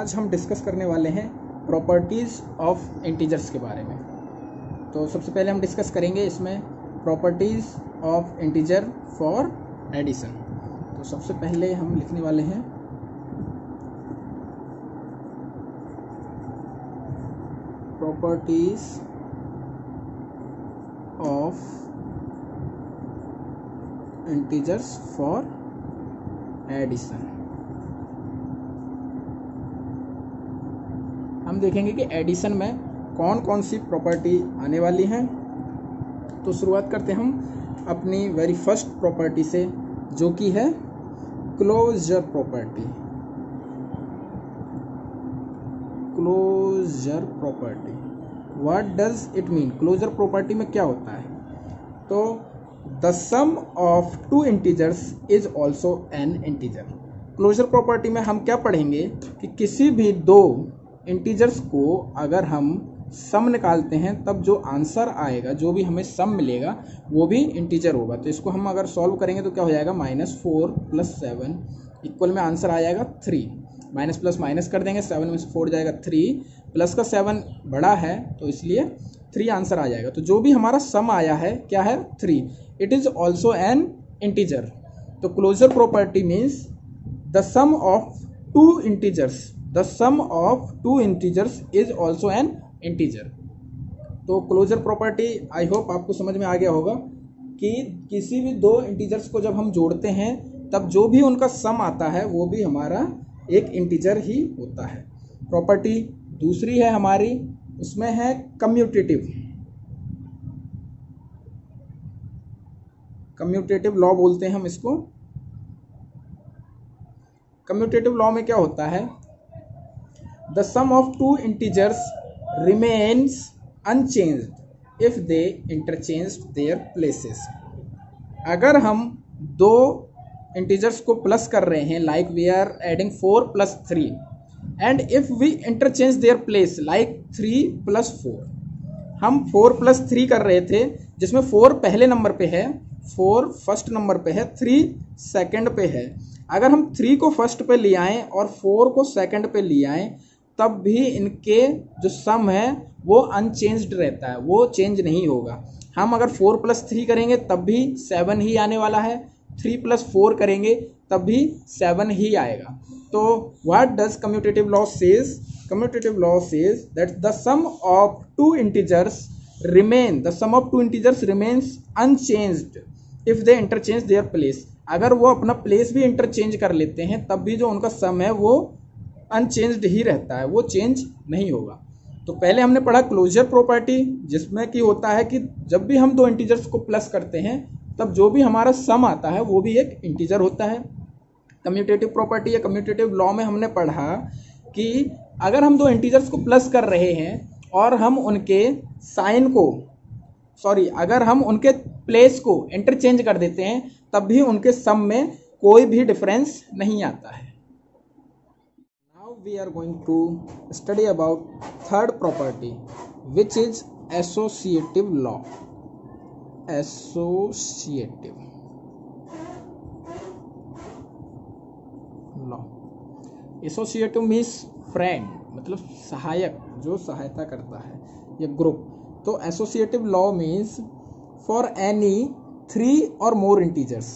आज हम डिस्कस करने वाले हैं प्रॉपर्टीज़ ऑफ इंटीजर्स के बारे में। तो सबसे पहले हम डिस्कस करेंगे इसमें properties of integer for addition. तो सबसे पहले हम लिखने वाले हैं properties of integers for addition. हम देखेंगे कि एडिशन में कौन कौन सी प्रॉपर्टी आने वाली हैं। तो शुरुआत करते हैं हम अपनी वेरी फर्स्ट प्रॉपर्टी से, जो कि है closure property. Closure property, what does it mean? Closure property में क्या होता है? तो the sum of two integers is also an integer. Closure property में हम क्या पढ़ेंगे कि किसी भी दो इंटीजर्स को अगर हम सम निकालते हैं तब जो आंसर आएगा, जो भी हमें सम मिलेगा, वो भी इंटीजर होगा। तो इसको हम अगर सॉल्व करेंगे तो क्या हो जाएगा, -4 + 7 इक्वल में आंसर आ जाएगा 3। माइनस प्लस माइनस कर देंगे, 7 में से 4 जाएगा 3, प्लस का 7 बड़ा है तो इसलिए 3 आंसर आ जाएगा। तो जो भी हमारा सम आया है क्या है, 3। It is also an integer. तो closure property means the sum of two integers, the sum of two integers is also an integer. तो क्लोजर प्रॉपर्टी आई होप आपको समझ में आ गया होगा कि किसी भी दो इंटीजर्स को जब हम जोड़ते हैं तब जो भी उनका सम आता है वो भी हमारा एक इंटीजर ही होता है। प्रॉपर्टी दूसरी है हमारी, उसमें है कम्यूटेटिव। कम्यूटेटिव लॉ बोलते हैं हम इसको। कम्यूटेटिव लॉ में क्या होता है, the sum of two integers remains unchanged if they interchanged their places। अगर हम दो इंटीजर्स को प्लस कर रहे हैं, like we are adding 4 + 3, and if we interchange their place like 3 + 4। हम 4 + 3 कर रहे थे जिसमें 4 पहले नंबर पे है, 4 फर्स्ट नंबर पे है, 3 सेकंड पे है। अगर हम 3 को फर्स्ट पे ले आएँ और 4 को सेकंड पे ले आएँ तब भी इनके जो सम है वो अनचेंज्ड रहता है, वो चेंज नहीं होगा। हम अगर 4 + 3 करेंगे तब भी 7 ही आने वाला है, 3 + 4 करेंगे तब भी 7 ही आएगा। तो what does commutative law says? Commutative law says that the sum of two integers remains unchanged if they interchange their place. अगर वो अपना प्लेस भी इंटरचेंज कर लेते हैं तब भी जो उनका सम है वो अनचेंज्ड ही रहता है, वो चेंज नहीं होगा। तो पहले हमने पढ़ा क्लोजर प्रॉपर्टी, जिसमें कि होता है कि जब भी हम दो इंटीजर्स को प्लस करते हैं तब जो भी हमारा सम आता है वो भी एक इंटीजर होता है। कम्यूटेटिव प्रॉपर्टी या कम्यूटेटिव लॉ में हमने पढ़ा कि अगर हम दो इंटीजर्स को प्लस कर रहे हैं और हम उनके साइन को अगर हम उनके प्लेस को इंटरचेंज कर देते हैं तब भी उनके सम में कोई भी डिफरेंस नहीं आता है। We are going to study about third property, which is associative law. Associative law, associative means friend, मतलब सहायक, जो सहायता करता है, या ग्रुप। तो associative law means for any 3 or more integers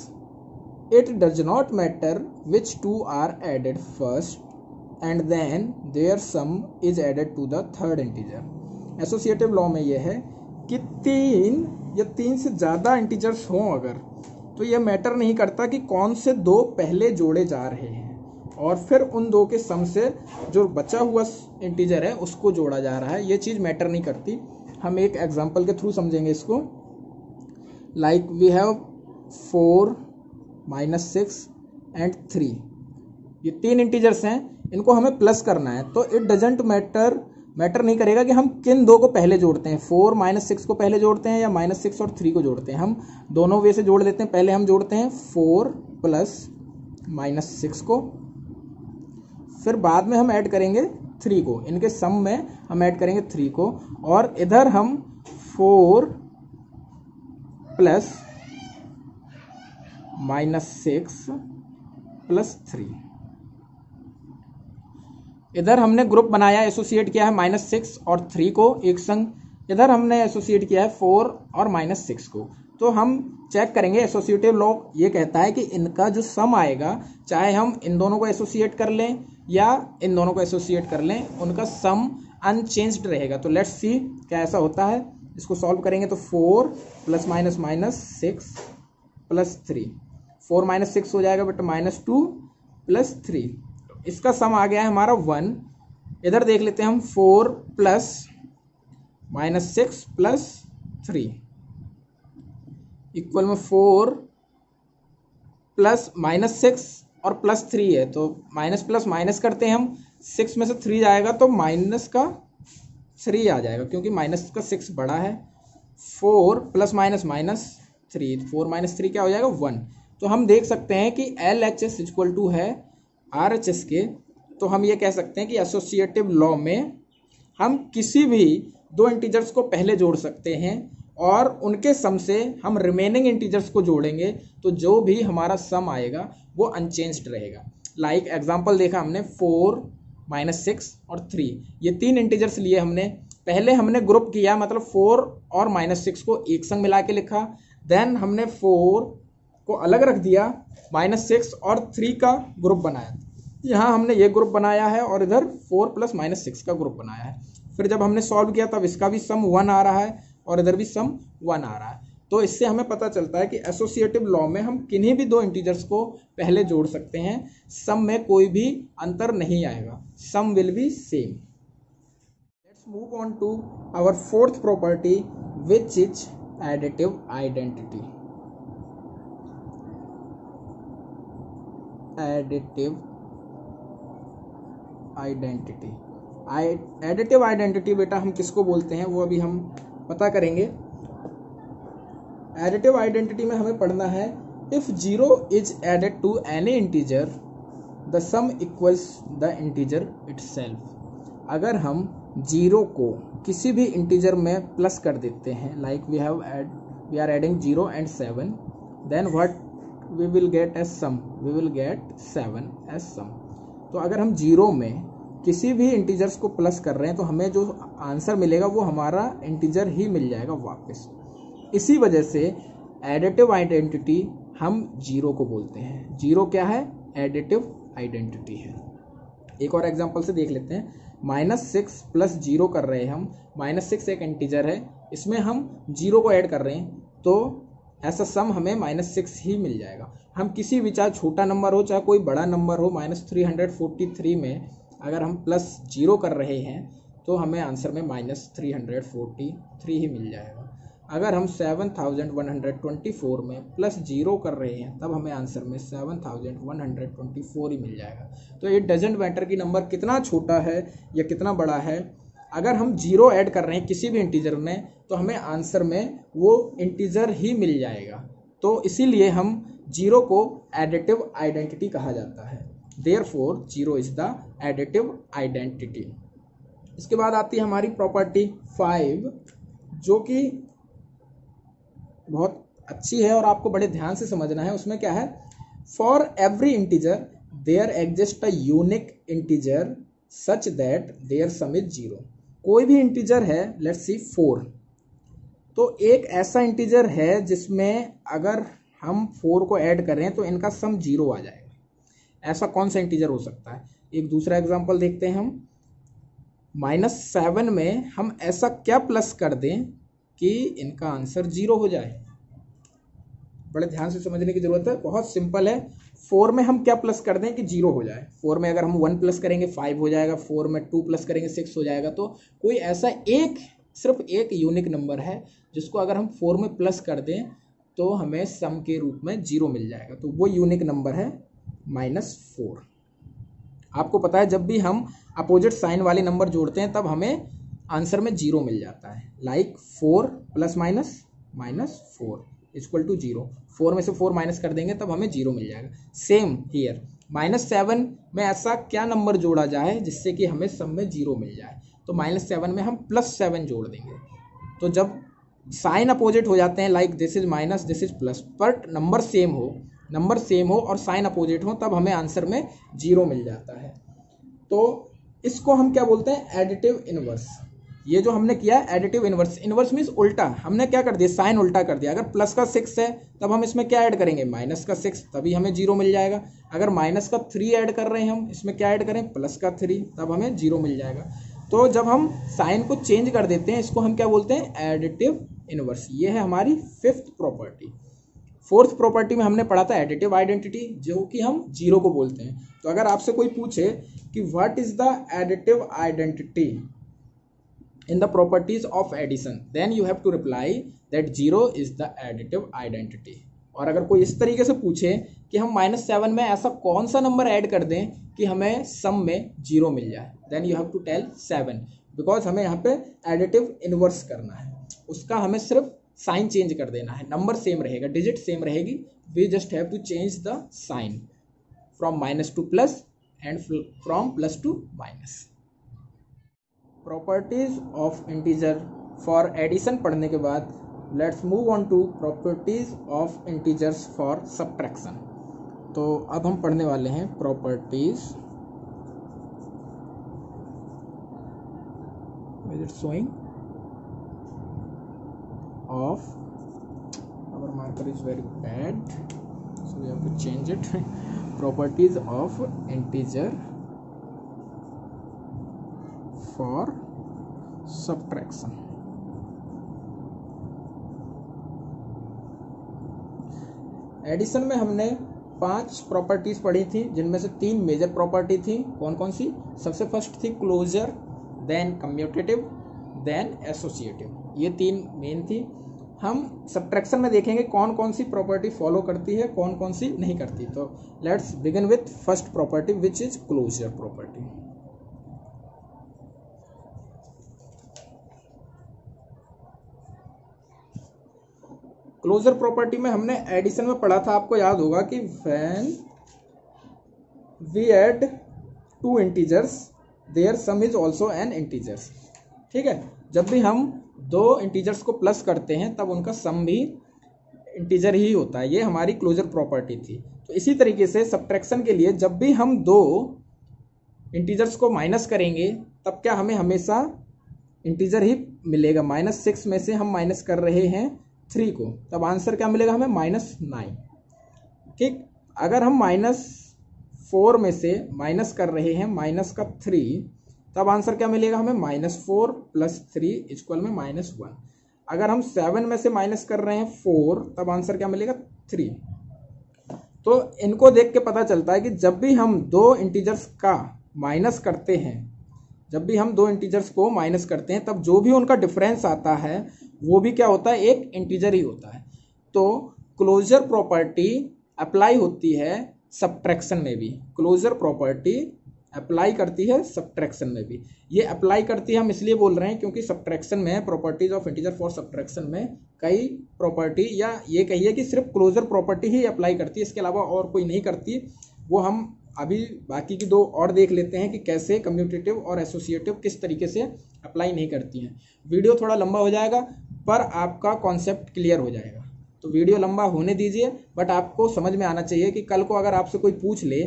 it does not matter which two are added first and then their sum is added to the third integer। Associative law में यह है कि 3 या 3 से ज़्यादा इंटीजर्स हों अगर, तो यह मैटर नहीं करता कि कौन से दो पहले जोड़े जा रहे हैं और फिर उन दो के सम से जो बचा हुआ इंटीजर है उसको जोड़ा जा रहा है, ये चीज़ मैटर नहीं करती। हम एक एग्जांपल के थ्रू समझेंगे इसको। लाइक वी हैव 4 -6 एंड 3, ये 3 इंटीजर्स हैं, इनको हमें प्लस करना है। तो इट डजेंट मैटर नहीं करेगा कि हम किन दो को पहले जोड़ते हैं, 4 -6 को पहले जोड़ते हैं या -6 और 3 को जोड़ते हैं। हम दोनों वे से जोड़ लेते हैं। पहले हम जोड़ते हैं 4 + -6 को, फिर बाद में हम ऐड करेंगे 3 को, इनके सम में हम ऐड करेंगे 3 को, और इधर हम 4 + -6 + 3, इधर हमने ग्रुप बनाया, एसोसिएट किया है -6 और 3 को एक संग, इधर हमने एसोसिएट किया है 4 और -6 को। तो हम चेक करेंगे, एसोसिएटिव लॉ ये कहता है कि इनका जो सम आएगा, चाहे हम इन दोनों को एसोसिएट कर लें या इन दोनों को एसोसिएट कर लें, उनका सम अनचेंज्ड रहेगा। तो लेट्स सी क्या ऐसा होता है। इसको सॉल्व करेंगे तो 4 ± -6 + 3, 4 - 6 हो जाएगा बट -2 + 3, इसका सम आ गया है हमारा 1। इधर देख लेते हैं हम 4 + -6 + 3 इक्वल में 4 + -6 और +3 है, तो माइनस प्लस माइनस करते हैं हम, 6 में से 3 जाएगा तो -3 आ जाएगा, क्योंकि माइनस का 6 बड़ा है। 4 ± -3, 4 - 3 क्या हो जाएगा 1। तो हम देख सकते हैं कि LHS = है RHS के। तो हम ये कह सकते हैं कि एसोसिएटिव लॉ में हम किसी भी दो इंटीजर्स को पहले जोड़ सकते हैं और उनके सम से हम रिमेनिंग इंटीजर्स को जोड़ेंगे, तो जो भी हमारा सम आएगा वो अनचेंज्ड रहेगा। लाइक एग्जांपल देखा हमने 4 -6 और 3, ये 3 इंटीजर्स लिए हमने। पहले हमने ग्रुप किया, मतलब 4 और -6 को एक संग मिला के लिखा, देन हमने 4 को अलग रख दिया, -6 और 3 का ग्रुप बनाया। यहाँ हमने ये ग्रुप बनाया है और इधर 4 + -6 का ग्रुप बनाया है। फिर जब हमने सॉल्व किया तब इसका भी सम 1 आ रहा है और इधर भी सम 1 आ रहा है। तो इससे हमें पता चलता है कि एसोसिएटिव लॉ में हम किन्हीं भी दो इंटीजर्स को पहले जोड़ सकते हैं, सम में कोई भी अंतर नहीं आएगा, sum will be same. Let's move on to our fourth property which is additive identity. Additive identity, additive identity बेटा हम किसको बोलते हैं वो अभी हम पता करेंगे। एडिटिव आइडेंटिटी में हमें पढ़ना है, if 0 is added to any integer the sum equals the integer itself. अगर हम 0 को किसी भी इंटीजर में प्लस कर देते हैं, like we are adding 0 and 7, then what we will get as sum, we will get 7 as sum। तो अगर हम 0 में किसी भी इंटीजर्स को प्लस कर रहे हैं तो हमें जो आंसर मिलेगा वो हमारा इंटीजर ही मिल जाएगा वापस। इसी वजह से एडिटिव आइडेंटिटी हम 0 को बोलते हैं। 0 क्या है? एडिटिव आइडेंटिटी है। एक और एग्जांपल से देख लेते हैं, -6 + 0 कर रहे हैं हम, -6 एक इंटीजर है, इसमें हम 0 को ऐड कर रहे हैं, तो ऐसा सम हमें -6 ही मिल जाएगा। हम किसी भी, चाहे छोटा नंबर हो चाहे कोई बड़ा नंबर हो, -343 में अगर हम +0 कर रहे हैं तो हमें आंसर में -343 ही मिल जाएगा। अगर हम 7124 में +0 कर रहे हैं तब हमें आंसर में 7124 ही मिल जाएगा। तो इट डजेंट मैटर कि नंबर कितना छोटा है या कितना बड़ा है, अगर हम 0 ऐड कर रहे हैं किसी भी इंटीजर में तो हमें आंसर में वो इंटीजर ही मिल जाएगा। तो इसीलिए हम 0 को एडिटिव आइडेंटिटी कहा जाता है। Therefore 0 is the additive identity. इसके बाद आती है हमारी प्रॉपर्टी 5, जो कि बहुत अच्छी है और आपको बड़े ध्यान से समझना है। उसमें क्या है, for every integer there exist a unique integer such that their sum is 0। कोई भी इंटीजर है, लेट्स सी 4, तो एक ऐसा इंटीजर है जिसमें अगर हम 4 को ऐड करें तो इनका सम 0 आ जाएगा। ऐसा कौन सा इंटीजर हो सकता है? एक दूसरा एग्जांपल देखते हैं हम, -7 में हम ऐसा क्या प्लस कर दें कि इनका आंसर 0 हो जाए। बड़े ध्यान से समझने की जरूरत है, बहुत सिंपल है। 4 में हम क्या प्लस कर दें कि 0 हो जाए। 4 में अगर हम 1 प्लस करेंगे 5 हो जाएगा, 4 में 2 प्लस करेंगे 6 हो जाएगा। तो कोई ऐसा सिर्फ एक यूनिक नंबर है जिसको अगर हम 4 में प्लस कर दें तो हमें सम के रूप में 0 मिल जाएगा। तो वो यूनिक नंबर है -4। आपको पता है जब भी हम अपोजिट साइन वाले नंबर जोड़ते हैं तब हमें आंसर में 0 मिल जाता है। लाइक 4 + -4 = 0। 4 में से 4 माइनस कर देंगे तब हमें 0 मिल जाएगा। सेम हियर, -7 में ऐसा क्या नंबर जोड़ा जाए जिससे कि हमें सम में 0 मिल जाए। तो -7 में हम +7 जोड़ देंगे। तो जब साइन अपोजिट हो जाते हैं, like this is minus this is plus, but number same हो और साइन अपोजिट हो, तब हमें आंसर में 0 मिल जाता है। तो इसको हम क्या बोलते हैं, एडिटिव इनवर्स। ये जो हमने किया एडिटिव इनवर्स, इनवर्स मीन्स उल्टा, हमने क्या कर दिया, साइन उल्टा कर दिया। अगर प्लस का 6 है तब हम इसमें क्या ऐड करेंगे, माइनस का 6, तभी हमें 0 मिल जाएगा। अगर माइनस का 3 ऐड कर रहे हैं हम, इसमें क्या ऐड करें, प्लस का 3, तब हमें 0 मिल जाएगा। तो जब हम साइन को चेंज कर देते हैं, इसको हम क्या बोलते हैं, एडिटिव इनवर्स। ये है हमारी 5th प्रॉपर्टी। 4th प्रॉपर्टी में हमने पढ़ा था एडिटिव आइडेंटिटी, जो कि हम 0 को बोलते हैं। तो अगर आपसे कोई पूछे कि what is the additive identity in the properties of addition, then you have to reply that 0 is the additive identity। और अगर कोई इस तरीके से पूछे कि हम -7 में ऐसा कौन सा नंबर ऐड कर दें कि हमें सम में 0 मिल जाए, then you have to tell 7, because हमें यहाँ पे एडिटिव इनवर्स करना है। उसका हमें सिर्फ साइन चेंज कर देना है, नंबर सेम रहेगा, डिजिट सेम रहेगी, we just have to change the sign from minus to plus and from plus to minus. Properties of integer for addition पढ़ने के बाद let's move on to properties of integers for subtraction. तो अब हम पढ़ने वाले हैं properties, is it showing off, our marker is very bad so we have to change it. Properties of integer for subtraction. Addition में हमने 5 properties पढ़ी थी, जिनमें से 3 मेजर प्रॉपर्टी थी। कौन कौन सी, सबसे फर्स्ट थी closure, then commutative, then associative. ये 3 मेन थी। हम सब्ट्रैक्शन में देखेंगे कौन कौन सी प्रॉपर्टी फॉलो करती है, कौन कौन सी नहीं करती। तो let's begin with first property which is closure property. Closure property में हमने एडिशन में पढ़ा था, आपको याद होगा कि when we add 2 integers their sum is also an integers. ठीक है, जब भी हम 2 इंटीजर्स को प्लस करते हैं तब उनका सम भी इंटीजर ही होता है। ये हमारी क्लोजर प्रॉपर्टी थी। तो इसी तरीके से सब्ट्रैक्शन के लिए जब भी हम 2 इंटीजर्स को माइनस करेंगे तब क्या हमें हमेशा इंटीजर ही मिलेगा। -6 में से हम माइनस कर रहे हैं 3 को, तब आंसर क्या मिलेगा हमें, -9। ठीक, अगर हम -4 में से माइनस कर रहे हैं माइनस का 3, तब आंसर क्या मिलेगा हमें, -4 + 3 = -1। अगर हम 7 में से माइनस कर रहे हैं 4, तब आंसर क्या मिलेगा, 3। तो इनको देख के पता चलता है कि जब भी हम 2 इंटीजर्स का माइनस करते हैं, जब भी हम 2 इंटीजर्स को माइनस करते हैं, तब जो भी उनका डिफरेंस आता है वो भी क्या होता है, एक इंटीजर ही होता है। तो क्लोजर प्रॉपर्टी अप्लाई होती है सब्ट्रैक्शन में भी। क्लोजर प्रॉपर्टी अप्लाई करती है सब्ट्रैक्शन में भी। ये अप्लाई करती है हम इसलिए बोल रहे हैं क्योंकि सब्ट्रैक्शन में, properties of integer for subtraction में कई प्रॉपर्टी, या ये कहिए कि सिर्फ क्लोजर प्रॉपर्टी ही अप्लाई करती है, इसके अलावा और कोई नहीं करती। वो हम अभी बाकी की 2 और देख लेते हैं कि कैसे कम्यूटेटिव और एसोसिएटिव किस तरीके से अप्लाई नहीं करती हैं। वीडियो थोड़ा लंबा हो जाएगा पर आपका कॉन्सेप्ट क्लियर हो जाएगा। तो वीडियो लंबा होने दीजिए, बट आपको समझ में आना चाहिए कि कल को अगर आपसे कोई पूछ ले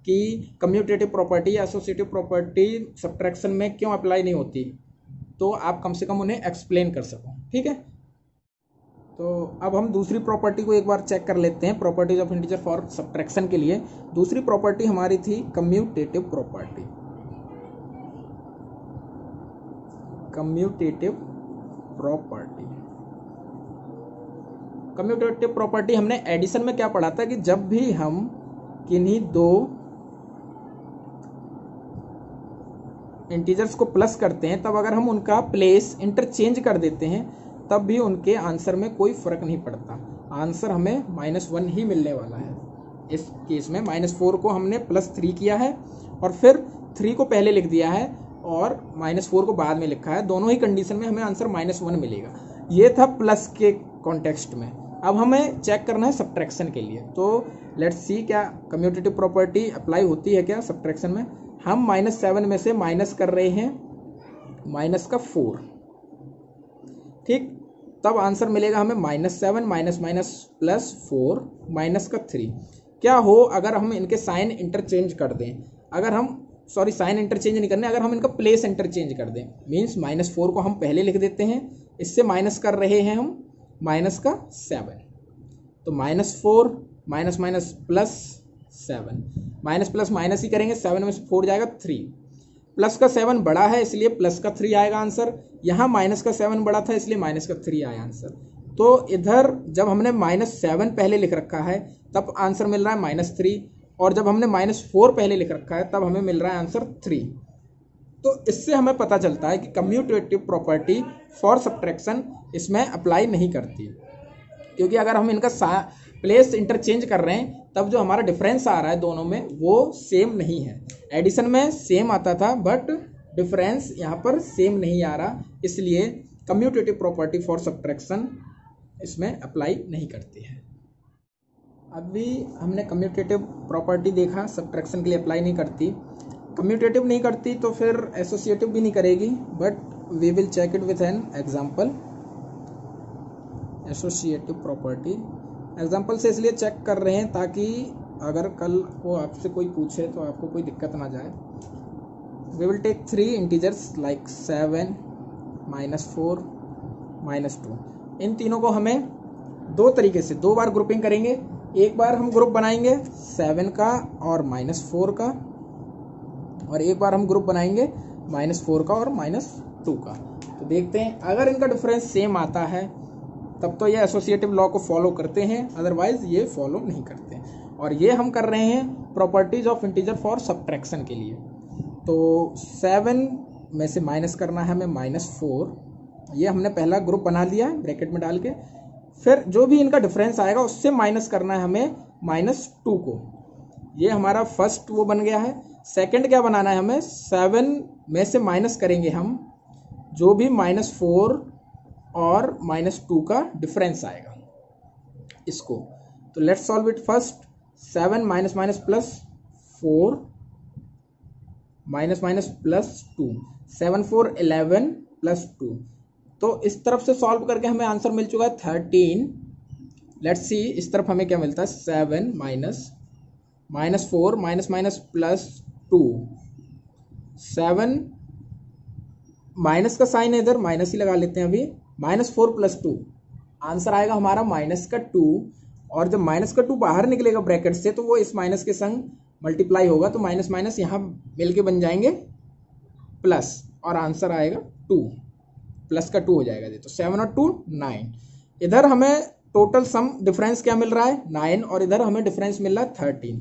कि कम्यूटेटिव प्रॉपर्टी या एसोसिएटिव प्रॉपर्टी सब्ट्रैक्शन में क्यों अप्लाई नहीं होती, तो आप कम से कम उन्हें एक्सप्लेन कर सको। ठीक है, तो अब हम दूसरी प्रॉपर्टी को एक बार चेक कर लेते हैं, properties of integer for subtraction के लिए। दूसरी प्रॉपर्टी हमारी थी commutative property. Commutative property, commutative property हमने एडिशन में क्या पढ़ा था कि जब भी हम किन्हीं 2 इंटीजर्स को प्लस करते हैं, तब अगर हम उनका प्लेस इंटरचेंज कर देते हैं, तब भी उनके आंसर में कोई फर्क नहीं पड़ता। आंसर हमें -1 ही मिलने वाला है। इस केस में -4 को हमने +3 किया है और फिर 3 को पहले लिख दिया है और -4 को बाद में लिखा है। दोनों ही कंडीशन में हमें आंसर -1 मिलेगा। ये था प्लस के कॉन्टेक्स्ट में। अब हमें चेक करना है सब्ट्रैक्शन के लिए। तो लेट्स सी क्या कम्यूटेटिव प्रॉपर्टी अप्लाई होती है क्या सब्ट्रैक्शन में। हम -7 में से माइनस कर रहे हैं -4, ठीक, तब आंसर मिलेगा हमें -7 +4 -3। क्या हो अगर हम इनके साइन इंटरचेंज कर दें। अगर हम सॉरी साइन इंटरचेंज नहीं करने, अगर हम इनका प्लेस इंटरचेंज कर दें मीन्स -4 को हम पहले लिख देते हैं, इससे माइनस कर रहे हैं हम माइनस का 7, तो -4 minus minus plus 7, minus plus minus ही करेंगे, 7 में से 4 जाएगा 3, प्लस का 7 बड़ा है इसलिए प्लस का 3 आएगा आंसर, यहाँ माइनस का 7 बड़ा था इसलिए माइनस का 3 आया आंसर। तो इधर जब हमने -7 पहले लिख रखा है तब आंसर मिल रहा है -3, और जब हमने -4 पहले लिख रखा है तब हमें मिल रहा है आंसर 3। तो इससे हमें पता चलता है कि कम्यूटेटिव प्रॉपर्टी फॉर सब्ट्रैक्शन इसमें अप्लाई नहीं करती, क्योंकि अगर हम इनका प्लेस इंटरचेंज कर रहे हैं तब जो हमारा डिफरेंस आ रहा है दोनों में वो सेम नहीं है। एडिशन में सेम आता था बट डिफरेंस यहाँ पर सेम नहीं आ रहा, इसलिए कम्यूटेटिव प्रॉपर्टी फॉर सब्ट्रैक्शन इसमें अप्लाई नहीं करती है। अभी हमने कम्यूटेटिव प्रॉपर्टी देखा, सब्ट्रैक्शन के लिए अप्लाई नहीं करती, कम्यूटेटिव नहीं करती तो फिर एसोसिएटिव भी नहीं करेगी, but we will check it with an example. Associative property example से इसलिए चेक कर रहे हैं ताकि अगर कल को आपसे कोई पूछे तो आपको कोई दिक्कत ना जाए। We will take 3 integers like 7, -4, -2। इन तीनों को हमें दो तरीके से 2 बार ग्रुपिंग करेंगे। एक बार हम ग्रुप बनाएंगे 7 का और -4 का, और एक बार हम ग्रुप बनाएंगे -4 का और -2 का। तो देखते हैं अगर इनका डिफरेंस सेम आता है तब तो ये एसोसिएटिव लॉ को फॉलो करते हैं, अदरवाइज ये फॉलो नहीं करते। और ये हम कर रहे हैं properties of integer for subtraction के लिए। तो 7 में से माइनस करना है हमें -4, ये हमने पहला ग्रुप बना लिया है ब्रैकेट में डाल के। फिर जो भी इनका डिफरेंस आएगा उससे माइनस करना है हमें -2 को, ये हमारा फर्स्ट वो बन गया है। सेकंड क्या बनाना है हमें, 7 में से माइनस करेंगे हम जो भी -4 और -2 का डिफरेंस आएगा इसको। तो let's solve it first. 7 minus minus plus 4 minus minus plus 2, 7 4 11 plus 2। तो इस तरफ से सॉल्व करके हमें आंसर मिल चुका है 13। लेट्स सी इस तरफ हमें क्या मिलता है, 7 minus 4 minus minus plus 2, 7 minus का साइन है इधर, माइनस ही लगा लेते हैं अभी, -4 प्लस 2 आंसर आएगा हमारा -2। और जब -2 बाहर निकलेगा ब्रैकेट से तो वो इस माइनस के संग मल्टीप्लाई होगा, तो माइनस माइनस यहाँ मिलके बन जाएंगे प्लस, और आंसर आएगा 2, प्लस का 2 हो जाएगा। तो 7 और 2 9। इधर हमें टोटल सम डिफरेंस क्या मिल रहा है 9, और इधर हमें डिफरेंस मिल रहा है 13।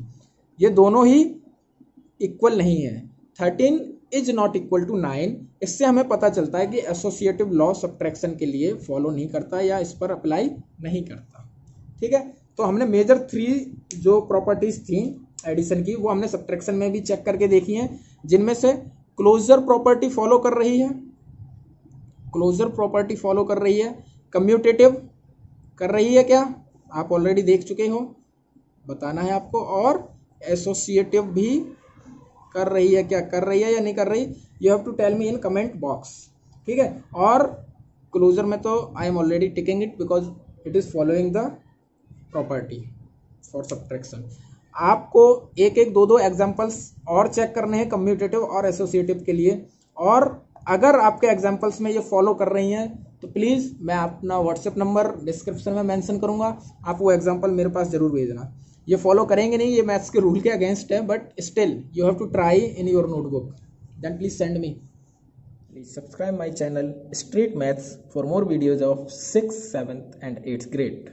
ये दोनों ही इक्वल नहीं है, 13 इज नॉट इक्वल टू 9। इससे हमें पता चलता है कि एसोसिएटिव लॉ सब्ट्रैक्शन के लिए फॉलो नहीं करता या इस पर अप्लाई नहीं करता। ठीक है, तो हमने मेजर 3 जो प्रॉपर्टीज थी एडिशन की वो हमने सब्ट्रैक्शन में भी चेक करके देखी हैं, जिनमें से क्लोजर प्रॉपर्टी फॉलो कर रही है, क्लोजर प्रॉपर्टी फॉलो कर रही है, कम्यूटेटिव कर रही है क्या आप ऑलरेडी देख चुके हो, बताना है आपको, और एसोसिएटिव भी कर रही है क्या, कर रही है या नहीं कर रही, you have to tell me in comment box. ठीक है, और क्लोजर में तो I am already ticking it because it is following the property for subtraction. आपको एक एक दो एग्जांपल्स और चेक करने हैं कम्यूटेटिव और एसोसिएटिव के लिए, और अगर आपके एग्जांपल्स में ये फॉलो कर रही हैं तो प्लीज़ मैं अपना व्हाट्सएप नंबर डिस्क्रिप्शन में मेंशन करूंगा, आप वो एग्जांपल मेरे पास जरूर भेजना। ये फॉलो करेंगे नहीं, ये मैथ्स के रूल के अगेंस्ट है, but still you have to try in your notebook, then please send me. Please subscribe my channel Street Maths for more videos of 6th, 7th and 8th grade।